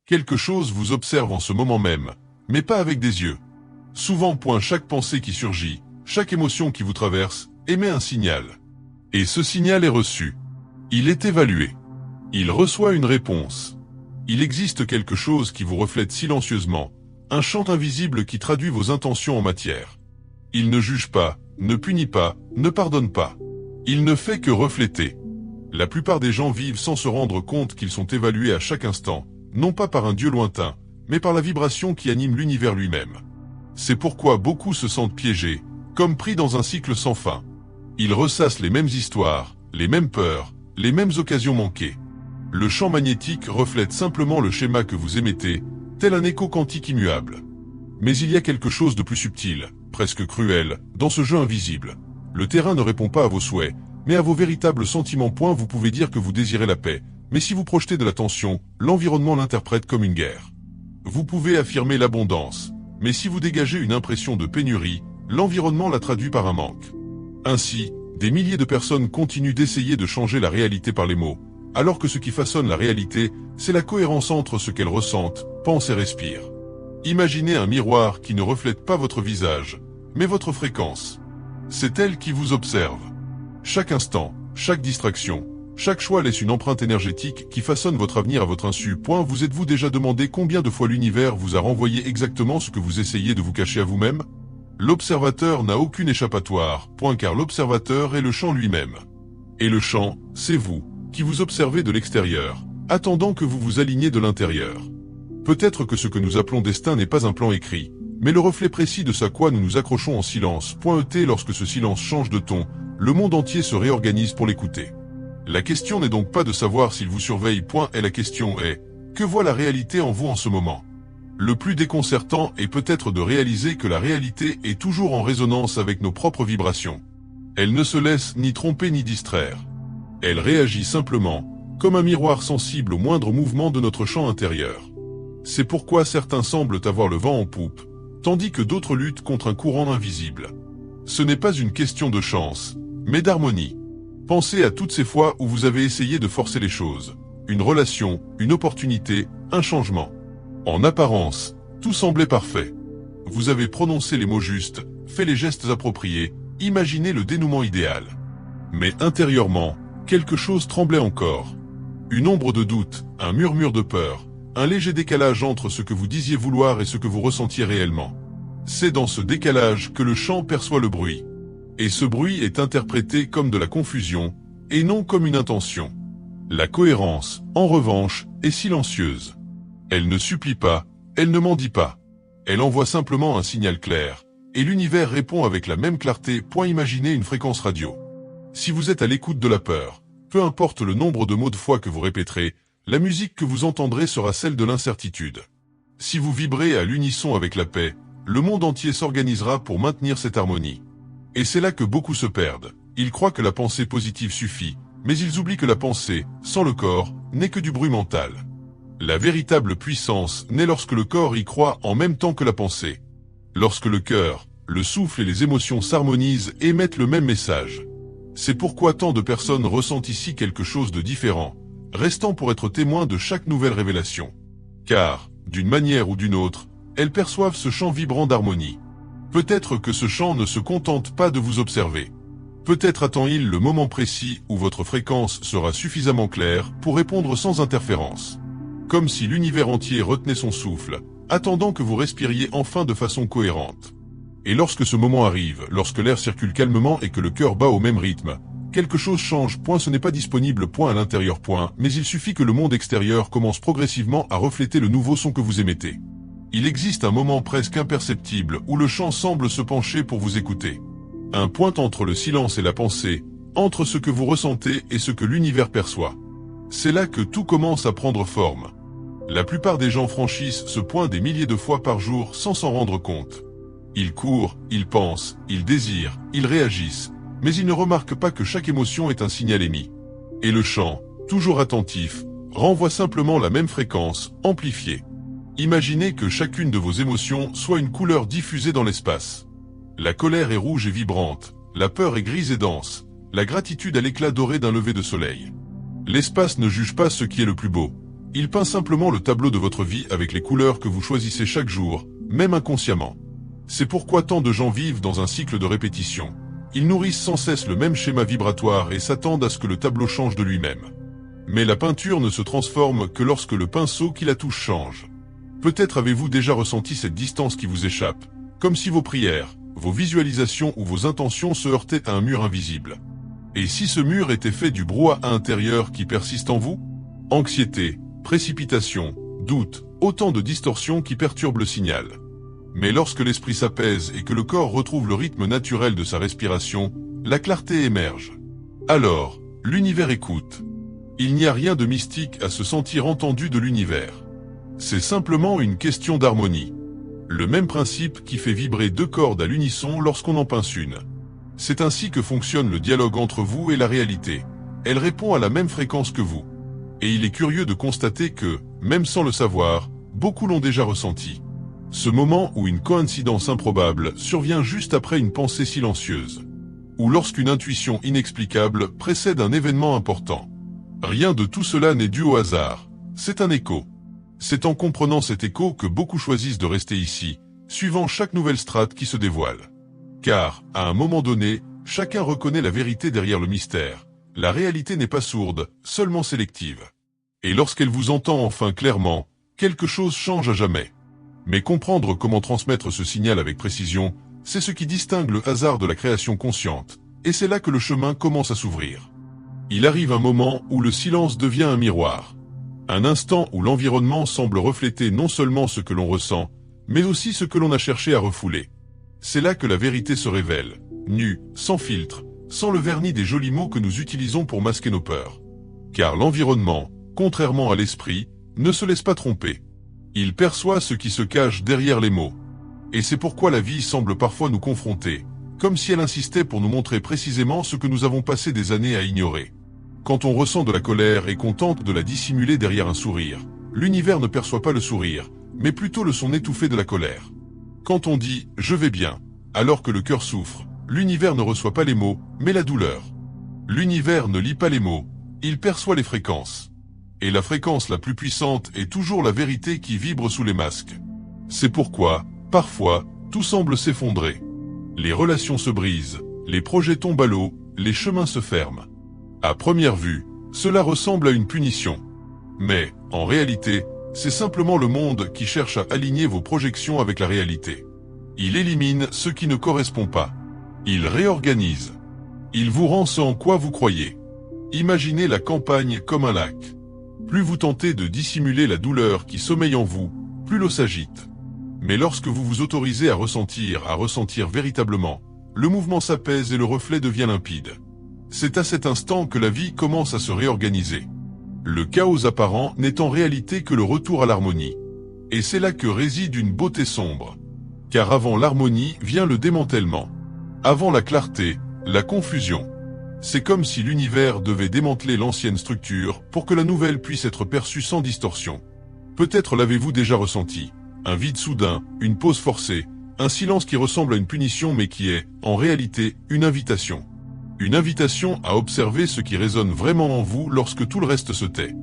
Quelque chose vous observe en ce moment même, mais pas avec des yeux. Souvent, chaque pensée qui surgit, chaque émotion qui vous traverse, émet un signal. Et ce signal est reçu. Il est évalué. Il reçoit une réponse. Il existe quelque chose qui vous reflète silencieusement, un champ invisible qui traduit vos intentions en matière. Il ne juge pas, ne punit pas, ne pardonne pas. Il ne fait que refléter. La plupart des gens vivent sans se rendre compte qu'ils sont évalués à chaque instant, non pas par un Dieu lointain, mais par la vibration qui anime l'univers lui-même. C'est pourquoi beaucoup se sentent piégés, comme pris dans un cycle sans fin. Ils ressassent les mêmes histoires, les mêmes peurs, les mêmes occasions manquées. Le champ magnétique reflète simplement le schéma que vous émettez, tel un écho quantique immuable. Mais il y a quelque chose de plus subtil, presque cruel, dans ce jeu invisible. Le terrain ne répond pas à vos souhaits, mais à vos véritables sentiments. Vous pouvez dire que vous désirez la paix, mais si vous projetez de la tension, l'environnement l'interprète comme une guerre. Vous pouvez affirmer l'abondance, mais si vous dégagez une impression de pénurie, l'environnement la traduit par un manque. Ainsi, des milliers de personnes continuent d'essayer de changer la réalité par les mots, alors que ce qui façonne la réalité, c'est la cohérence entre ce qu'elles ressentent, pensent et respirent. Imaginez un miroir qui ne reflète pas votre visage, mais votre fréquence. C'est elle qui vous observe. Chaque instant, chaque distraction, chaque choix laisse une empreinte énergétique qui façonne votre avenir à votre insu. Vous êtes-vous déjà demandé combien de fois l'univers vous a renvoyé exactement ce que vous essayez de vous cacher à vous-même? L'observateur n'a aucune échappatoire, car l'observateur est le champ lui-même. Et le champ, c'est vous, qui vous observez de l'extérieur, attendant que vous vous aligniez de l'intérieur. Peut-être que ce que nous appelons destin n'est pas un plan écrit, mais le reflet précis de ce à quoi nous nous accrochons en silence. Lorsque ce silence change de ton, le monde entier se réorganise pour l'écouter. La question n'est donc pas de savoir s'il vous surveille. La question est, que voit la réalité en vous en ce moment? Le plus déconcertant est peut-être de réaliser que la réalité est toujours en résonance avec nos propres vibrations. Elle ne se laisse ni tromper ni distraire. Elle réagit simplement, comme un miroir sensible au moindre mouvement de notre champ intérieur. C'est pourquoi certains semblent avoir le vent en poupe, tandis que d'autres luttent contre un courant invisible. Ce n'est pas une question de chance, mais d'harmonie. Pensez à toutes ces fois où vous avez essayé de forcer les choses. Une relation, une opportunité, un changement. En apparence, tout semblait parfait. Vous avez prononcé les mots justes, fait les gestes appropriés, imaginé le dénouement idéal. Mais intérieurement, quelque chose tremblait encore. Une ombre de doute, un murmure de peur, un léger décalage entre ce que vous disiez vouloir et ce que vous ressentiez réellement. C'est dans ce décalage que le champ perçoit le bruit. Et ce bruit est interprété comme de la confusion, et non comme une intention. La cohérence, en revanche, est silencieuse. Elle ne supplie pas, elle ne mendie pas. Elle envoie simplement un signal clair, et l'univers répond avec la même clarté. Imaginez une fréquence radio. Si vous êtes à l'écoute de la peur, peu importe le nombre de mots de foi que vous répéterez, la musique que vous entendrez sera celle de l'incertitude. Si vous vibrez à l'unisson avec la paix, le monde entier s'organisera pour maintenir cette harmonie. Et c'est là que beaucoup se perdent. Ils croient que la pensée positive suffit, mais ils oublient que la pensée, sans le corps, n'est que du bruit mental. La véritable puissance naît lorsque le corps y croit en même temps que la pensée. Lorsque le cœur, le souffle et les émotions s'harmonisent et émettent le même message. C'est pourquoi tant de personnes ressentent ici quelque chose de différent, restant pour être témoins de chaque nouvelle révélation. Car, d'une manière ou d'une autre, elles perçoivent ce champ vibrant d'harmonie. Peut-être que ce champ ne se contente pas de vous observer. Peut-être attend-il le moment précis où votre fréquence sera suffisamment claire pour répondre sans interférence. Comme si l'univers entier retenait son souffle, attendant que vous respiriez enfin de façon cohérente. Et lorsque ce moment arrive, lorsque l'air circule calmement et que le cœur bat au même rythme, quelque chose change. Ce n'est pas disponible à l'intérieur. Mais il suffit que le monde extérieur commence progressivement à refléter le nouveau son que vous émettez. Il existe un moment presque imperceptible où le champ semble se pencher pour vous écouter. Un point entre le silence et la pensée, entre ce que vous ressentez et ce que l'univers perçoit. C'est là que tout commence à prendre forme. La plupart des gens franchissent ce point des milliers de fois par jour sans s'en rendre compte. Ils courent, ils pensent, ils désirent, ils réagissent, mais ils ne remarquent pas que chaque émotion est un signal émis. Et le champ, toujours attentif, renvoie simplement la même fréquence, amplifiée. Imaginez que chacune de vos émotions soit une couleur diffusée dans l'espace. La colère est rouge et vibrante, la peur est grise et dense, la gratitude à l'éclat doré d'un lever de soleil. L'espace ne juge pas ce qui est le plus beau, Il peint simplement le tableau de votre vie avec les couleurs que vous choisissez chaque jour, même inconsciemment. C'est pourquoi tant de gens vivent dans un cycle de répétition. Ils nourrissent sans cesse le même schéma vibratoire et s'attendent à ce que le tableau change de lui-même. Mais la peinture ne se transforme que lorsque le pinceau qui la touche change. Peut-être avez-vous déjà ressenti cette distance qui vous échappe, comme si vos prières, vos visualisations ou vos intentions se heurtaient à un mur invisible. Et si ce mur était fait du brouhaha intérieur qui persiste en vous? Anxiété, précipitation, doute, autant de distorsions qui perturbent le signal. Mais lorsque l'esprit s'apaise et que le corps retrouve le rythme naturel de sa respiration, la clarté émerge. Alors, l'univers écoute. Il n'y a rien de mystique à se sentir entendu de l'univers. C'est simplement une question d'harmonie. Le même principe qui fait vibrer deux cordes à l'unisson lorsqu'on en pince une. C'est ainsi que fonctionne le dialogue entre vous et la réalité. Elle répond à la même fréquence que vous. Et il est curieux de constater que, même sans le savoir, beaucoup l'ont déjà ressenti. Ce moment où une coïncidence improbable survient juste après une pensée silencieuse. Ou lorsqu'une intuition inexplicable précède un événement important. Rien de tout cela n'est dû au hasard. C'est un écho. C'est en comprenant cet écho que beaucoup choisissent de rester ici, suivant chaque nouvelle strate qui se dévoile. Car, à un moment donné, chacun reconnaît la vérité derrière le mystère. La réalité n'est pas sourde, seulement sélective. Et lorsqu'elle vous entend enfin clairement, quelque chose change à jamais. Mais comprendre comment transmettre ce signal avec précision, c'est ce qui distingue le hasard de la création consciente, et c'est là que le chemin commence à s'ouvrir. Il arrive un moment où le silence devient un miroir. Un instant où l'environnement semble refléter non seulement ce que l'on ressent, mais aussi ce que l'on a cherché à refouler. C'est là que la vérité se révèle, nue, sans filtre, sans le vernis des jolis mots que nous utilisons pour masquer nos peurs. Car l'environnement, contrairement à l'esprit, ne se laisse pas tromper. Il perçoit ce qui se cache derrière les mots. Et c'est pourquoi la vie semble parfois nous confronter, comme si elle insistait pour nous montrer précisément ce que nous avons passé des années à ignorer. Quand on ressent de la colère et qu'on tente de la dissimuler derrière un sourire, l'univers ne perçoit pas le sourire, mais plutôt le son étouffé de la colère. Quand on dit « je vais bien », alors que le cœur souffre, l'univers ne reçoit pas les mots, mais la douleur. L'univers ne lit pas les mots, il perçoit les fréquences. Et la fréquence la plus puissante est toujours la vérité qui vibre sous les masques. C'est pourquoi, parfois, tout semble s'effondrer. Les relations se brisent, les projets tombent à l'eau, les chemins se ferment. À première vue, cela ressemble à une punition. Mais, en réalité, c'est simplement le monde qui cherche à aligner vos projections avec la réalité. Il élimine ce qui ne correspond pas. Il réorganise. Il vous rend ce en quoi vous croyez. Imaginez la campagne comme un lac. Plus vous tentez de dissimuler la douleur qui sommeille en vous, plus l'eau s'agite. Mais lorsque vous vous autorisez à ressentir véritablement, le mouvement s'apaise et le reflet devient limpide. C'est à cet instant que la vie commence à se réorganiser. Le chaos apparent n'est en réalité que le retour à l'harmonie. Et c'est là que réside une beauté sombre. Car avant l'harmonie vient le démantèlement. Avant la clarté, la confusion. C'est comme si l'univers devait démanteler l'ancienne structure pour que la nouvelle puisse être perçue sans distorsion. Peut-être l'avez-vous déjà ressenti. Un vide soudain, une pause forcée, un silence qui ressemble à une punition mais qui est, en réalité, une invitation. Une invitation à observer ce qui résonne vraiment en vous lorsque tout le reste se tait.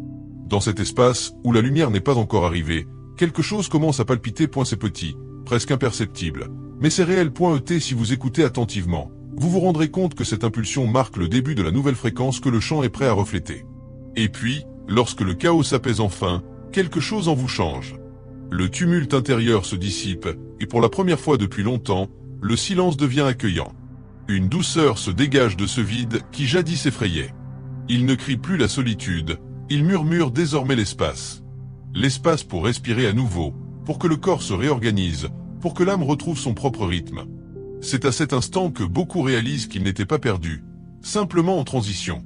Dans cet espace, où la lumière n'est pas encore arrivée, quelque chose commence à palpiter. C'est petit, presque imperceptible, mais c'est réel. ET si vous écoutez attentivement, vous vous rendrez compte que cette impulsion marque le début de la nouvelle fréquence que le chant est prêt à refléter. Et puis, lorsque le chaos s'apaise enfin, quelque chose en vous change. Le tumulte intérieur se dissipe, et pour la première fois depuis longtemps, le silence devient accueillant. Une douceur se dégage de ce vide qui jadis effrayait. Il ne crie plus la solitude, il murmure désormais l'espace. L'espace pour respirer à nouveau, pour que le corps se réorganise, pour que l'âme retrouve son propre rythme. C'est à cet instant que beaucoup réalisent qu'ils n'étaient pas perdus, simplement en transition.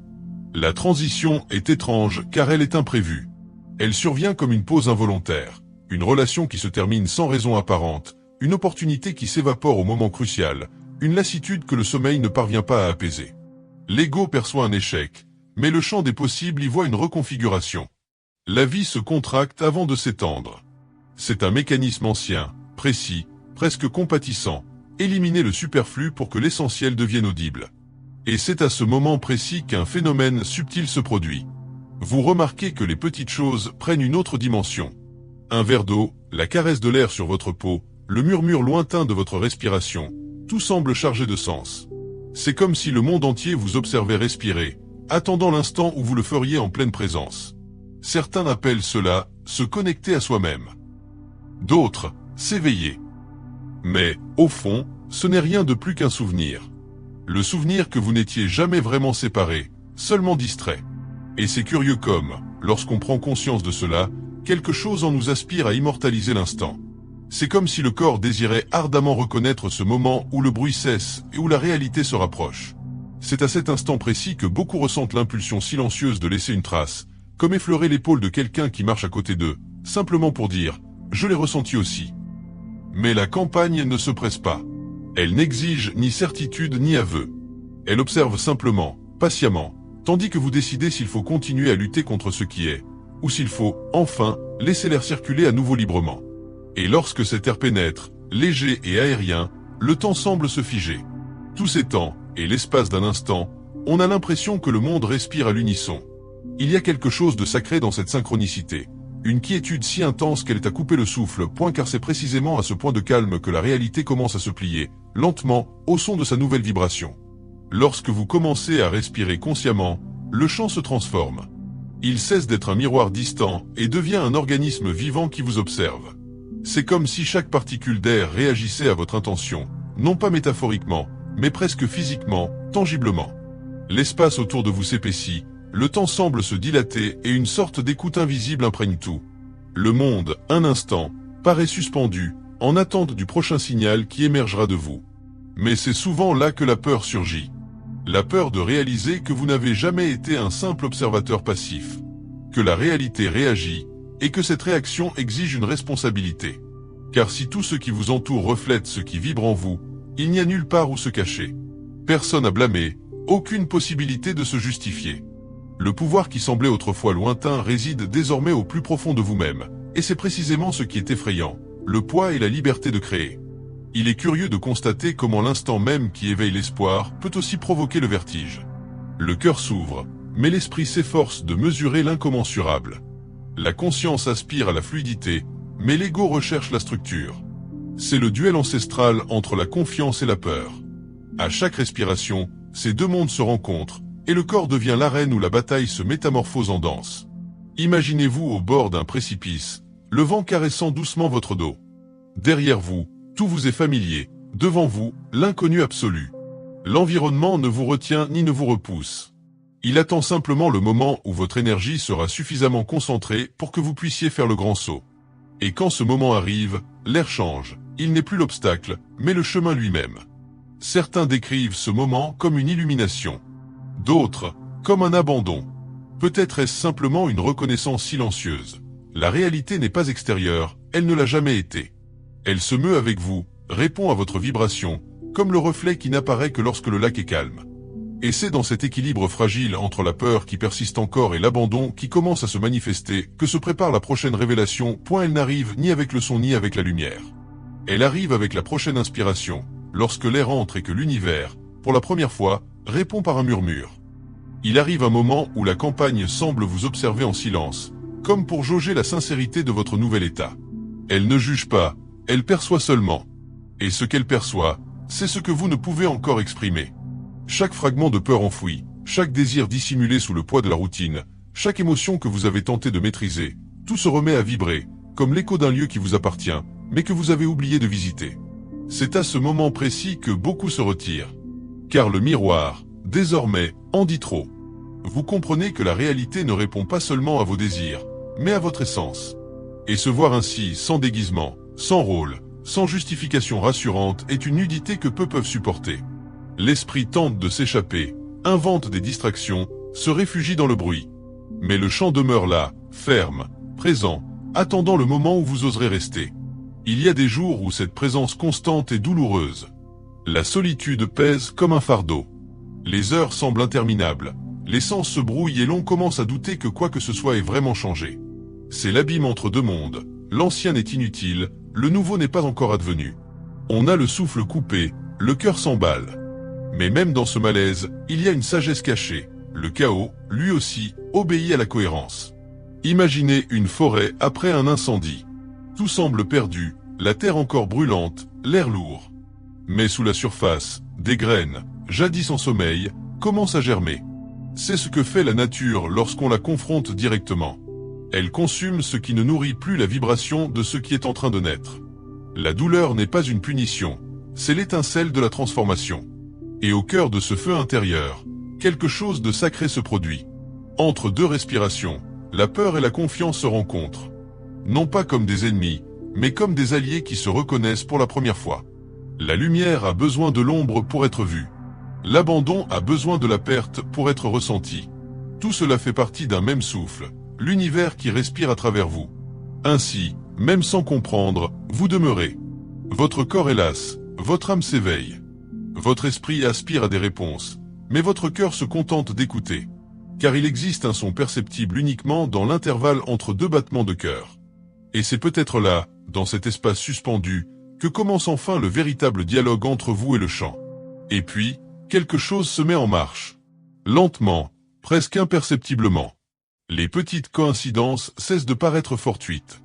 La transition est étrange car elle est imprévue. Elle survient comme une pause involontaire, une relation qui se termine sans raison apparente, une opportunité qui s'évapore au moment crucial, une lassitude que le sommeil ne parvient pas à apaiser. L'ego perçoit un échec, mais le champ des possibles y voit une reconfiguration. La vie se contracte avant de s'étendre. C'est un mécanisme ancien, précis, presque compatissant, éliminer le superflu pour que l'essentiel devienne audible. Et c'est à ce moment précis qu'un phénomène subtil se produit. Vous remarquez que les petites choses prennent une autre dimension. Un verre d'eau, la caresse de l'air sur votre peau, le murmure lointain de votre respiration, tout semble chargé de sens. C'est comme si le monde entier vous observait respirer, attendant l'instant où vous le feriez en pleine présence. Certains appellent cela se connecter à soi-même. D'autres, s'éveiller. Mais, au fond, ce n'est rien de plus qu'un souvenir. Le souvenir que vous n'étiez jamais vraiment séparés, seulement distraits. Et c'est curieux comme, lorsqu'on prend conscience de cela, quelque chose en nous aspire à immortaliser l'instant. C'est comme si le corps désirait ardemment reconnaître ce moment où le bruit cesse et où la réalité se rapproche. C'est à cet instant précis que beaucoup ressentent l'impulsion silencieuse de laisser une trace, comme effleurer l'épaule de quelqu'un qui marche à côté d'eux, simplement pour dire « je l'ai ressenti aussi ». Mais la campagne ne se presse pas. Elle n'exige ni certitude ni aveu. Elle observe simplement, patiemment, tandis que vous décidez s'il faut continuer à lutter contre ce qui est, ou s'il faut, enfin, laisser l'air circuler à nouveau librement. Et lorsque cet air pénètre, léger et aérien, le temps semble se figer. Tout s'étend, et l'espace d'un instant, on a l'impression que le monde respire à l'unisson. Il y a quelque chose de sacré dans cette synchronicité. Une quiétude si intense qu'elle est à couper le souffle, car c'est précisément à ce point de calme que la réalité commence à se plier, lentement, au son de sa nouvelle vibration. Lorsque vous commencez à respirer consciemment, le champ se transforme. Il cesse d'être un miroir distant et devient un organisme vivant qui vous observe. C'est comme si chaque particule d'air réagissait à votre intention, non pas métaphoriquement, mais presque physiquement, tangiblement. L'espace autour de vous s'épaissit, le temps semble se dilater et une sorte d'écoute invisible imprègne tout. Le monde, un instant, paraît suspendu, en attente du prochain signal qui émergera de vous. Mais c'est souvent là que la peur surgit. La peur de réaliser que vous n'avez jamais été un simple observateur passif. Que la réalité réagit, et que cette réaction exige une responsabilité. Car si tout ce qui vous entoure reflète ce qui vibre en vous, il n'y a nulle part où se cacher. Personne à blâmer, aucune possibilité de se justifier. Le pouvoir qui semblait autrefois lointain réside désormais au plus profond de vous-même, et c'est précisément ce qui est effrayant, le poids et la liberté de créer. Il est curieux de constater comment l'instant même qui éveille l'espoir peut aussi provoquer le vertige. Le cœur s'ouvre, mais l'esprit s'efforce de mesurer l'incommensurable. La conscience aspire à la fluidité, mais l'ego recherche la structure. C'est le duel ancestral entre la confiance et la peur. À chaque respiration, ces deux mondes se rencontrent, et le corps devient l'arène où la bataille se métamorphose en danse. Imaginez-vous au bord d'un précipice, le vent caressant doucement votre dos. Derrière vous, tout vous est familier, devant vous, l'inconnu absolu. L'environnement ne vous retient ni ne vous repousse. Il attend simplement le moment où votre énergie sera suffisamment concentrée pour que vous puissiez faire le grand saut. Et quand ce moment arrive, l'air change, il n'est plus l'obstacle, mais le chemin lui-même. Certains décrivent ce moment comme une illumination. D'autres, comme un abandon. Peut-être est-ce simplement une reconnaissance silencieuse. La réalité n'est pas extérieure, elle ne l'a jamais été. Elle se meut avec vous, répond à votre vibration, comme le reflet qui n'apparaît que lorsque le lac est calme. Et c'est dans cet équilibre fragile entre la peur qui persiste encore et l'abandon qui commence à se manifester que se prépare la prochaine révélation. Elle n'arrive ni avec le son ni avec la lumière. Elle arrive avec la prochaine inspiration, lorsque l'air entre et que l'univers, pour la première fois, répond par un murmure. Il arrive un moment où la campagne semble vous observer en silence, comme pour jauger la sincérité de votre nouvel état. Elle ne juge pas, elle perçoit seulement. Et ce qu'elle perçoit, c'est ce que vous ne pouvez encore exprimer. Chaque fragment de peur enfoui, chaque désir dissimulé sous le poids de la routine, chaque émotion que vous avez tenté de maîtriser, tout se remet à vibrer, comme l'écho d'un lieu qui vous appartient, mais que vous avez oublié de visiter. C'est à ce moment précis que beaucoup se retirent. Car le miroir, désormais, en dit trop. Vous comprenez que la réalité ne répond pas seulement à vos désirs, mais à votre essence. Et se voir ainsi, sans déguisement, sans rôle, sans justification rassurante, est une nudité que peu peuvent supporter. L'esprit tente de s'échapper, invente des distractions, se réfugie dans le bruit. Mais le chant demeure là, ferme, présent, attendant le moment où vous oserez rester. Il y a des jours où cette présence constante est douloureuse. La solitude pèse comme un fardeau. Les heures semblent interminables, les sens se brouillent et l'on commence à douter que quoi que ce soit ait vraiment changé. C'est l'abîme entre deux mondes, l'ancien est inutile, le nouveau n'est pas encore advenu. On a le souffle coupé, le cœur s'emballe. Mais même dans ce malaise, il y a une sagesse cachée, Le chaos, lui aussi, obéit à la cohérence. Imaginez une forêt après un incendie. Tout semble perdu, la terre encore brûlante, l'air lourd. Mais sous la surface, des graines, jadis en sommeil, commencent à germer. C'est ce que fait la nature lorsqu'on la confronte directement. Elle consume ce qui ne nourrit plus la vibration de ce qui est en train de naître. La douleur n'est pas une punition, c'est l'étincelle de la transformation. Et au cœur de ce feu intérieur, quelque chose de sacré se produit. Entre deux respirations, la peur et la confiance se rencontrent. Non pas comme des ennemis, mais comme des alliés qui se reconnaissent pour la première fois. La lumière a besoin de l'ombre pour être vue. L'abandon a besoin de la perte pour être ressenti. Tout cela fait partie d'un même souffle, l'univers qui respire à travers vous. Ainsi, même sans comprendre, vous demeurez. Votre corps est las, votre âme s'éveille. Votre esprit aspire à des réponses, mais votre cœur se contente d'écouter. Car il existe un son perceptible uniquement dans l'intervalle entre deux battements de cœur. Et c'est peut-être là, dans cet espace suspendu, que commence enfin le véritable dialogue entre vous et le chant. Et puis, quelque chose se met en marche. Lentement, presque imperceptiblement. Les petites coïncidences cessent de paraître fortuites.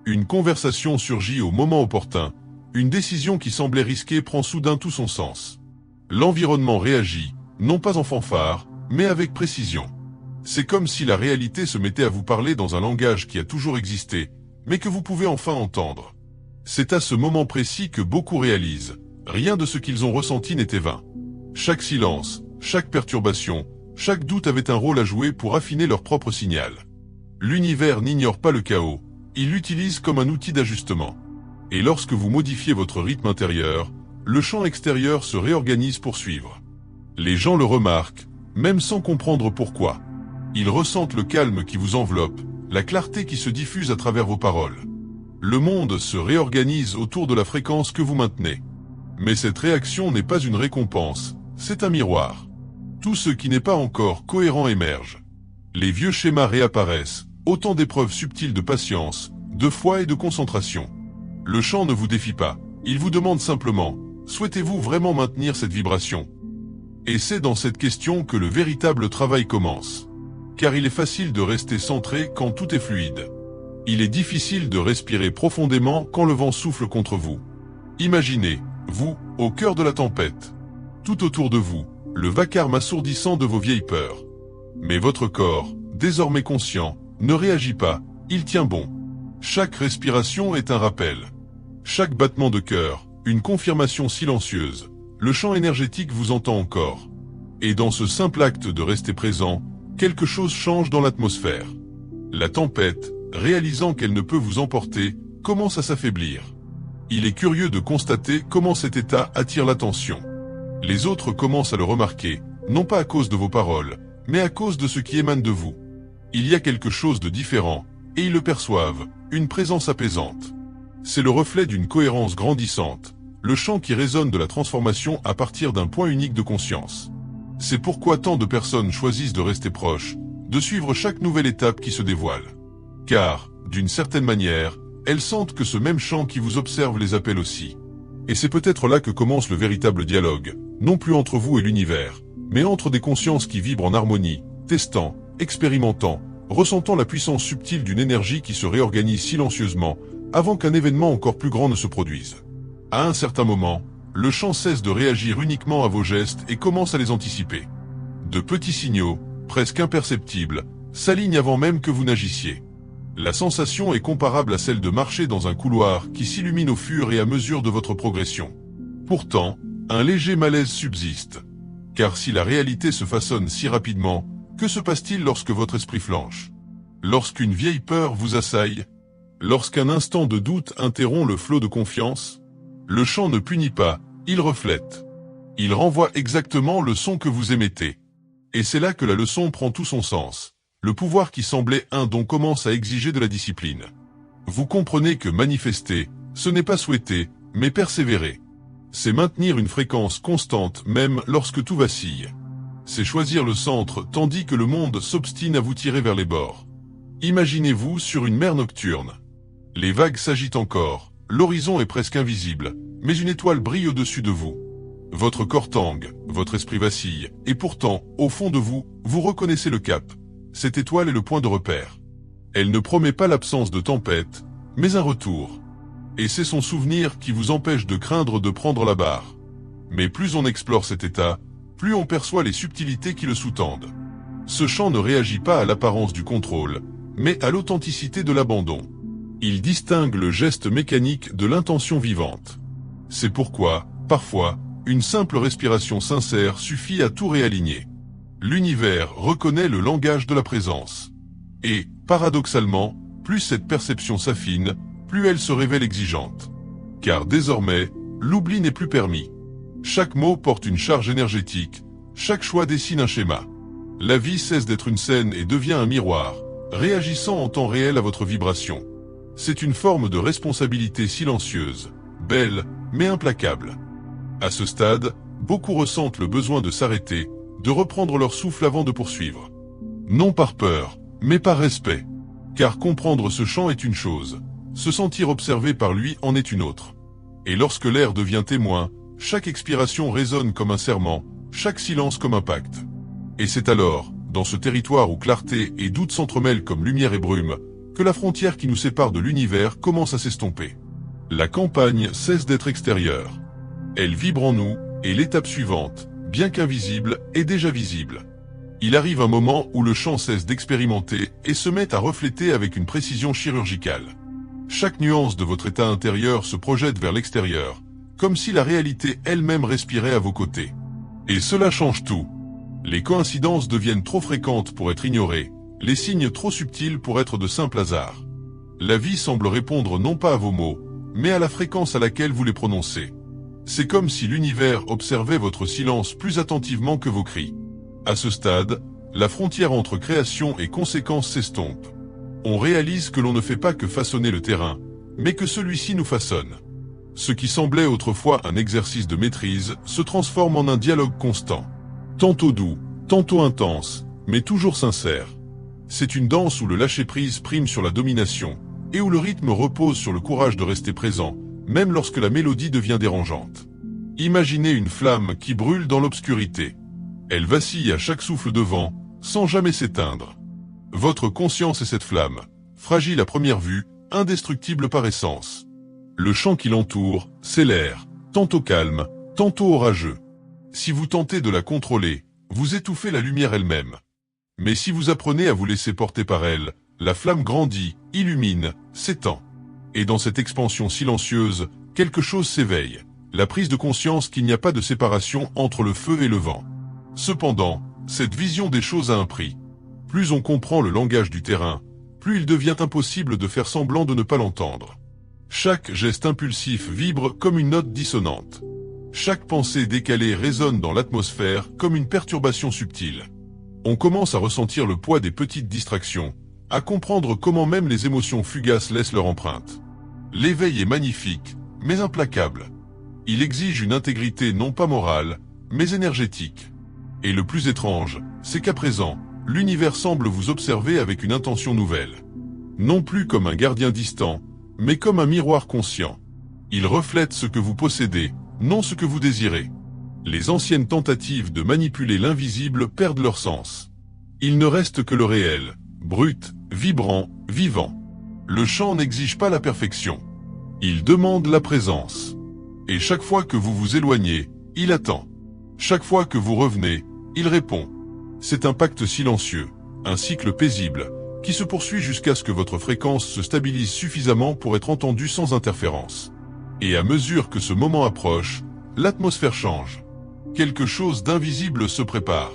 Une conversation surgit au moment opportun, une décision qui semblait risquée prend soudain tout son sens. L'environnement réagit, non pas en fanfare, mais avec précision. C'est comme si la réalité se mettait à vous parler dans un langage qui a toujours existé, mais que vous pouvez enfin entendre. C'est à ce moment précis que beaucoup réalisent, rien de ce qu'ils ont ressenti n'était vain. Chaque silence, chaque perturbation, chaque doute avait un rôle à jouer pour affiner leur propre signal. L'univers n'ignore pas le chaos, il l'utilise comme un outil d'ajustement. Et lorsque vous modifiez votre rythme intérieur, le champ extérieur se réorganise pour suivre. Les gens le remarquent, même sans comprendre pourquoi. Ils ressentent le calme qui vous enveloppe, la clarté qui se diffuse à travers vos paroles. Le monde se réorganise autour de la fréquence que vous maintenez. Mais cette réaction n'est pas une récompense, c'est un miroir. Tout ce qui n'est pas encore cohérent émerge. Les vieux schémas réapparaissent, autant d'épreuves subtiles de patience, de foi et de concentration. Le chant ne vous défie pas, il vous demande simplement, souhaitez-vous vraiment maintenir cette vibration? Et c'est dans cette question que le véritable travail commence. Car il est facile de rester centré quand tout est fluide. Il est difficile de respirer profondément quand le vent souffle contre vous. Imaginez, vous, au cœur de la tempête. Tout autour de vous, le vacarme assourdissant de vos vieilles peurs. Mais votre corps, désormais conscient, ne réagit pas, il tient bon. Chaque respiration est un rappel. Chaque battement de cœur, une confirmation silencieuse. Le champ énergétique vous entend encore. Et dans ce simple acte de rester présent, quelque chose change dans l'atmosphère. La tempête, réalisant qu'elle ne peut vous emporter, commence à s'affaiblir. Il est curieux de constater comment cet état attire l'attention. Les autres commencent à le remarquer, non pas à cause de vos paroles, mais à cause de ce qui émane de vous. Il y a quelque chose de différent, et ils le perçoivent, une présence apaisante. C'est le reflet d'une cohérence grandissante, le chant qui résonne de la transformation à partir d'un point unique de conscience. C'est pourquoi tant de personnes choisissent de rester proches, de suivre chaque nouvelle étape qui se dévoile. Car, d'une certaine manière, elles sentent que ce même chant qui vous observe les appelle aussi. Et c'est peut-être là que commence le véritable dialogue, non plus entre vous et l'univers, mais entre des consciences qui vibrent en harmonie, testant, expérimentant, ressentant la puissance subtile d'une énergie qui se réorganise silencieusement, avant qu'un événement encore plus grand ne se produise. À un certain moment, le champ cesse de réagir uniquement à vos gestes et commence à les anticiper. De petits signaux, presque imperceptibles, s'alignent avant même que vous n'agissiez. La sensation est comparable à celle de marcher dans un couloir qui s'illumine au fur et à mesure de votre progression. Pourtant, un léger malaise subsiste. Car si la réalité se façonne si rapidement, que se passe-t-il lorsque votre esprit flanche? Lorsqu'une vieille peur vous assaille? Lorsqu'un instant de doute interrompt le flot de confiance? Le chant ne punit pas, il reflète. Il renvoie exactement le son que vous émettez. Et c'est là que la leçon prend tout son sens. Le pouvoir qui semblait un don commence à exiger de la discipline. Vous comprenez que manifester, ce n'est pas souhaiter, mais persévérer. C'est maintenir une fréquence constante même lorsque tout vacille. C'est choisir le centre tandis que le monde s'obstine à vous tirer vers les bords. Imaginez-vous sur une mer nocturne. Les vagues s'agitent encore, l'horizon est presque invisible, mais une étoile brille au-dessus de vous. Votre corps tangue, votre esprit vacille, et pourtant, au fond de vous, vous reconnaissez le cap. Cette étoile est le point de repère. Elle ne promet pas l'absence de tempête, mais un retour. Et c'est son souvenir qui vous empêche de craindre de prendre la barre. Mais plus on explore cet état, plus on perçoit les subtilités qui le sous-tendent. Ce champ ne réagit pas à l'apparence du contrôle, mais à l'authenticité de l'abandon. Il distingue le geste mécanique de l'intention vivante. C'est pourquoi, parfois, une simple respiration sincère suffit à tout réaligner. L'univers reconnaît le langage de la présence. Et, paradoxalement, plus cette perception s'affine, plus elle se révèle exigeante. Car désormais, l'oubli n'est plus permis. Chaque mot porte une charge énergétique, chaque choix dessine un schéma. La vie cesse d'être une scène et devient un miroir, réagissant en temps réel à votre vibration. C'est une forme de responsabilité silencieuse, belle, mais implacable. À ce stade, beaucoup ressentent le besoin de s'arrêter, de reprendre leur souffle avant de poursuivre. Non par peur, mais par respect. Car comprendre ce champ est une chose, se sentir observé par lui en est une autre. Et lorsque l'air devient témoin, chaque expiration résonne comme un serment, chaque silence comme un pacte. Et c'est alors, dans ce territoire où clarté et doute s'entremêlent comme lumière et brume, que la frontière qui nous sépare de l'univers commence à s'estomper. La campagne cesse d'être extérieure. Elle vibre en nous, et l'étape suivante, bien qu'invisible, est déjà visible. Il arrive un moment où le champ cesse d'expérimenter et se met à refléter avec une précision chirurgicale. Chaque nuance de votre état intérieur se projette vers l'extérieur, comme si la réalité elle-même respirait à vos côtés. Et cela change tout. Les coïncidences deviennent trop fréquentes pour être ignorées, les signes trop subtils pour être de simples hasards. La vie semble répondre non pas à vos mots, mais à la fréquence à laquelle vous les prononcez. C'est comme si l'univers observait votre silence plus attentivement que vos cris. À ce stade, la frontière entre création et conséquence s'estompe. On réalise que l'on ne fait pas que façonner le terrain, mais que celui-ci nous façonne. Ce qui semblait autrefois un exercice de maîtrise se transforme en un dialogue constant. Tantôt doux, tantôt intense, mais toujours sincère. C'est une danse où le lâcher-prise prime sur la domination, et où le rythme repose sur le courage de rester présent, même lorsque la mélodie devient dérangeante. Imaginez une flamme qui brûle dans l'obscurité. Elle vacille à chaque souffle de vent, sans jamais s'éteindre. Votre conscience est cette flamme, fragile à première vue, indestructible par essence. Le champ qui l'entoure, c'est l'air, tantôt calme, tantôt orageux. Si vous tentez de la contrôler, vous étouffez la lumière elle-même. Mais si vous apprenez à vous laisser porter par elle, la flamme grandit, illumine, s'étend. Et dans cette expansion silencieuse, quelque chose s'éveille, la prise de conscience qu'il n'y a pas de séparation entre le feu et le vent. Cependant, cette vision des choses a un prix. Plus on comprend le langage du terrain, plus il devient impossible de faire semblant de ne pas l'entendre. Chaque geste impulsif vibre comme une note dissonante. Chaque pensée décalée résonne dans l'atmosphère comme une perturbation subtile. On commence à ressentir le poids des petites distractions, à comprendre comment même les émotions fugaces laissent leur empreinte. L'éveil est magnifique, mais implacable. Il exige une intégrité non pas morale, mais énergétique. Et le plus étrange, c'est qu'à présent, l'univers semble vous observer avec une intention nouvelle. Non plus comme un gardien distant, mais comme un miroir conscient. Il reflète ce que vous possédez, non ce que vous désirez. Les anciennes tentatives de manipuler l'invisible perdent leur sens. Il ne reste que le réel, brut, vibrant, vivant. Le champ n'exige pas la perfection. Il demande la présence. Et chaque fois que vous vous éloignez, il attend. Chaque fois que vous revenez, il répond. C'est un pacte silencieux, un cycle paisible, qui se poursuit jusqu'à ce que votre fréquence se stabilise suffisamment pour être entendue sans interférence. Et à mesure que ce moment approche, l'atmosphère change. Quelque chose d'invisible se prépare.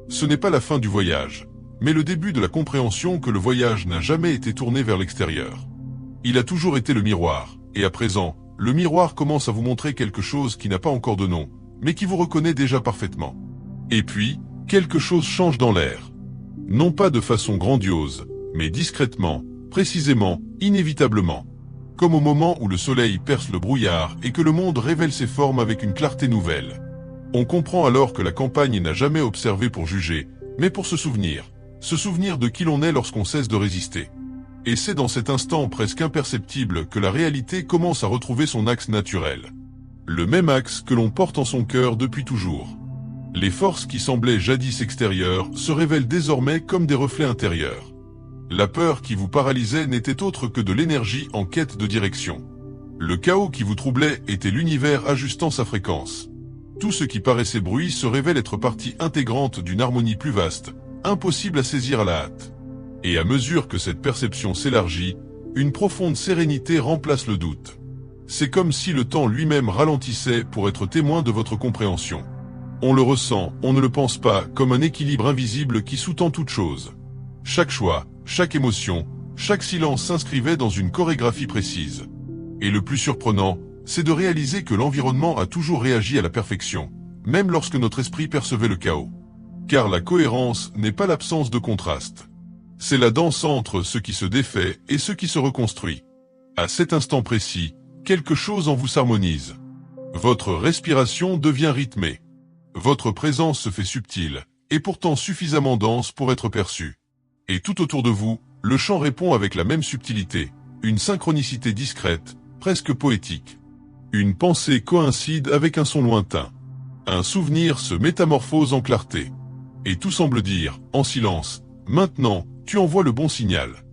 Ce n'est pas la fin du voyage, mais le début de la compréhension que le voyage n'a jamais été tourné vers l'extérieur. Il a toujours été le miroir, et à présent, le miroir commence à vous montrer quelque chose qui n'a pas encore de nom, mais qui vous reconnaît déjà parfaitement. Et puis, quelque chose change dans l'air. Non pas de façon grandiose, mais discrètement, précisément, inévitablement. Comme au moment où le soleil perce le brouillard et que le monde révèle ses formes avec une clarté nouvelle. On comprend alors que la campagne n'a jamais observé pour juger, mais pour se souvenir de qui l'on est lorsqu'on cesse de résister. Et c'est dans cet instant presque imperceptible que la réalité commence à retrouver son axe naturel. Le même axe que l'on porte en son cœur depuis toujours. Les forces qui semblaient jadis extérieures se révèlent désormais comme des reflets intérieurs. La peur qui vous paralysait n'était autre que de l'énergie en quête de direction. Le chaos qui vous troublait était l'univers ajustant sa fréquence. Tout ce qui paraissait bruit se révèle être partie intégrante d'une harmonie plus vaste, impossible à saisir à la hâte. Et à mesure que cette perception s'élargit, une profonde sérénité remplace le doute. C'est comme si le temps lui-même ralentissait pour être témoin de votre compréhension. On le ressent, on ne le pense pas, comme un équilibre invisible qui sous-tend toute chose. Chaque choix, chaque émotion, chaque silence s'inscrivait dans une chorégraphie précise. Et le plus surprenant, c'est de réaliser que l'environnement a toujours réagi à la perfection, même lorsque notre esprit percevait le chaos. Car la cohérence n'est pas l'absence de contraste. C'est la danse entre ce qui se défait et ce qui se reconstruit. À cet instant précis, quelque chose en vous s'harmonise. Votre respiration devient rythmée. Votre présence se fait subtile, et pourtant suffisamment dense pour être perçue. Et tout autour de vous, le chant répond avec la même subtilité, une synchronicité discrète, presque poétique. Une pensée coïncide avec un son lointain. Un souvenir se métamorphose en clarté. Et tout semble dire, en silence, maintenant, tu envoies le bon signal.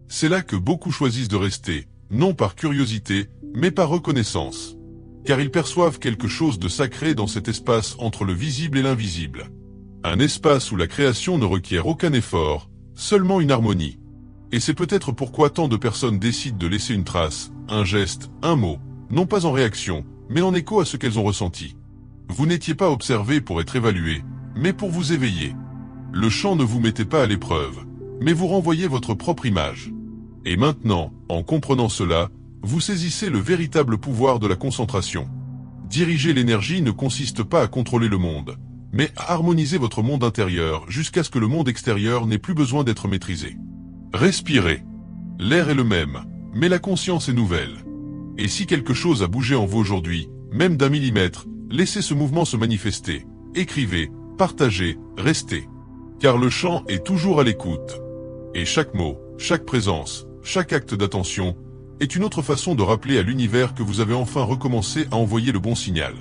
C'est là que beaucoup choisissent de rester, non par curiosité, mais par reconnaissance. Car ils perçoivent quelque chose de sacré dans cet espace entre le visible et l'invisible. Un espace où la création ne requiert aucun effort, seulement une harmonie. Et c'est peut-être pourquoi tant de personnes décident de laisser une trace, un geste, un mot, non pas en réaction, mais en écho à ce qu'elles ont ressenti. Vous n'étiez pas observé pour être évalué, mais pour vous éveiller. Le chant ne vous mettait pas à l'épreuve, mais vous renvoyez votre propre image. Et maintenant, en comprenant cela, vous saisissez le véritable pouvoir de la concentration. Diriger l'énergie ne consiste pas à contrôler le monde, mais à harmoniser votre monde intérieur jusqu'à ce que le monde extérieur n'ait plus besoin d'être maîtrisé. Respirez. L'air est le même, mais la conscience est nouvelle. Et si quelque chose a bougé en vous aujourd'hui, même d'1 millimètre, laissez ce mouvement se manifester. Écrivez, partagez, restez. Car le chant est toujours à l'écoute. Et chaque mot, chaque présence, chaque acte d'attention, est une autre façon de rappeler à l'univers que vous avez enfin recommencé à envoyer le bon signal.